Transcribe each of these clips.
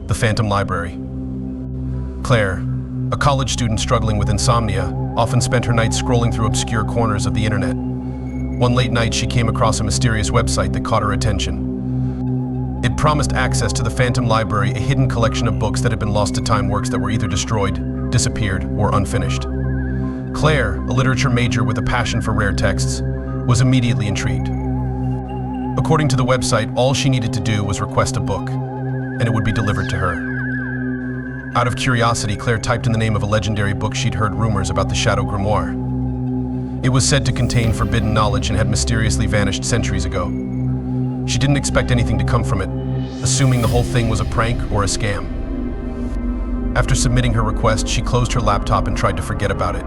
The Phantom Library. Claire, a college student struggling with insomnia, often spent her nights scrolling through obscure corners of the internet. One late night, she came across a mysterious website that caught her attention. It promised access to the Phantom Library, a hidden collection of books that had been lost to time, works that were either destroyed, disappeared, or unfinished. Claire, a literature major with a passion for rare texts, was immediately intrigued. According to the website, all she needed to do was request a book, and it would be delivered to her. Out of curiosity, Claire typed in the name of a legendary book she'd heard rumors about, the Shadow Grimoire. It was said to contain forbidden knowledge and had mysteriously vanished centuries ago. She didn't expect anything to come from it, assuming the whole thing was a prank or a scam. After submitting her request, she closed her laptop and tried to forget about it.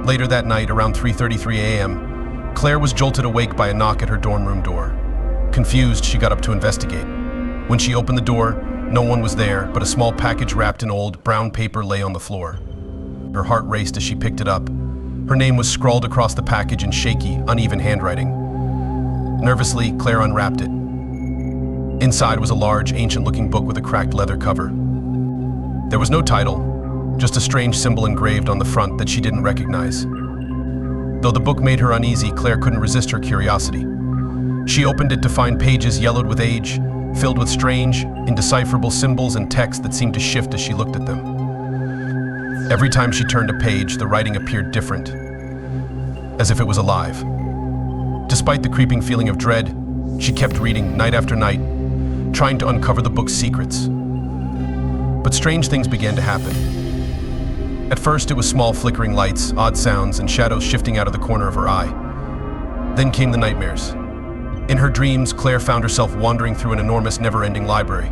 Later that night, around 3:33 a.m., Claire was jolted awake by a knock at her dorm room door. Confused, she got up to investigate. When she opened the door, no one was there, but a small package wrapped in old, brown paper lay on the floor. Her heart raced as she picked it up. Her name was scrawled across the package in shaky, uneven handwriting. Nervously, Claire unwrapped it. Inside was a large, ancient-looking book with a cracked leather cover. There was no title, just a strange symbol engraved on the front that she didn't recognize. Though the book made her uneasy, Claire couldn't resist her curiosity. She opened it to find pages yellowed with age, filled with strange, indecipherable symbols and text that seemed to shift as she looked at them. Every time she turned a page, the writing appeared different, as if it was alive. Despite the creeping feeling of dread, she kept reading night after night, trying to uncover the book's secrets. But strange things began to happen. At first, it was small flickering lights, odd sounds, and shadows shifting out of the corner of her eye. Then came the nightmares. In her dreams, Claire found herself wandering through an enormous, never-ending library.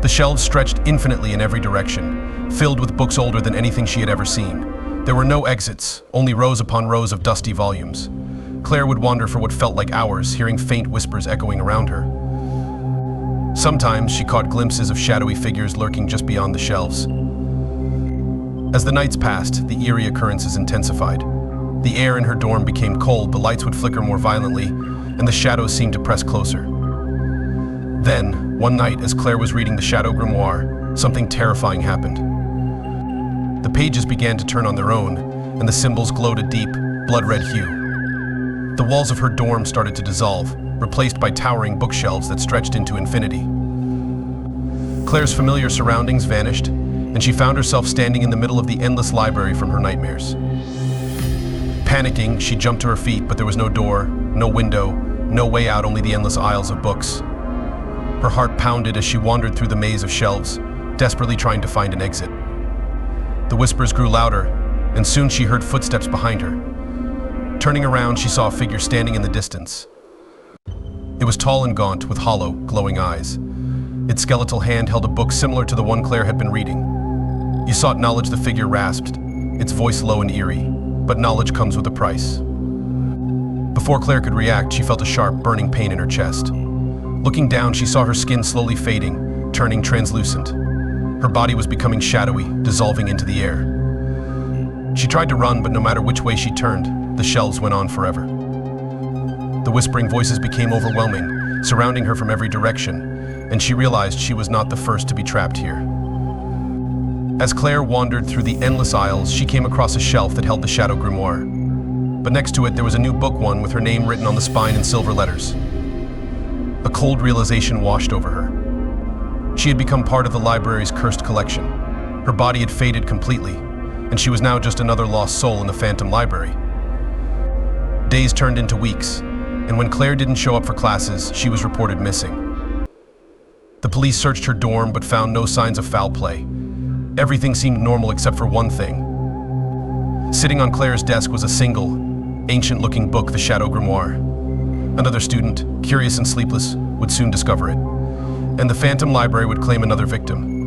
The shelves stretched infinitely in every direction, filled with books older than anything she had ever seen. There were no exits, only rows upon rows of dusty volumes. Claire would wander for what felt like hours, hearing faint whispers echoing around her. Sometimes she caught glimpses of shadowy figures lurking just beyond the shelves. As the nights passed, the eerie occurrences intensified. The air in her dorm became cold, the lights would flicker more violently, and the shadows seemed to press closer. Then, one night, as Claire was reading the Shadow Grimoire, something terrifying happened. The pages began to turn on their own, and the symbols glowed a deep, blood-red hue. The walls of her dorm started to dissolve, replaced by towering bookshelves that stretched into infinity. Claire's familiar surroundings vanished, and she found herself standing in the middle of the endless library from her nightmares. Panicking, she jumped to her feet, but there was no door, no window, no way out, only the endless aisles of books. Her heart pounded as she wandered through the maze of shelves, desperately trying to find an exit. The whispers grew louder, and soon she heard footsteps behind her. Turning around, she saw a figure standing in the distance. It was tall and gaunt, with hollow, glowing eyes. Its skeletal hand held a book similar to the one Claire had been reading. "You sought knowledge," the figure rasped, its voice low and eerie, "but knowledge comes with a price." Before Claire could react, she felt a sharp, burning pain in her chest. Looking down, she saw her skin slowly fading, turning translucent. Her body was becoming shadowy, dissolving into the air. She tried to run, but no matter which way she turned, the shelves went on forever. The whispering voices became overwhelming, surrounding her from every direction, and she realized she was not the first to be trapped here. As Claire wandered through the endless aisles, she came across a shelf that held the Shadow Grimoire. But next to it, there was a new book, one with her name written on the spine in silver letters. A cold realization washed over her. She had become part of the library's cursed collection. Her body had faded completely, and she was now just another lost soul in the Phantom Library. Days turned into weeks, and when Claire didn't show up for classes, she was reported missing. The police searched her dorm but found no signs of foul play. Everything seemed normal except for one thing. Sitting on Claire's desk was a single, ancient-looking book, the Shadow Grimoire. Another student, curious and sleepless, would soon discover it, and the Phantom Library would claim another victim.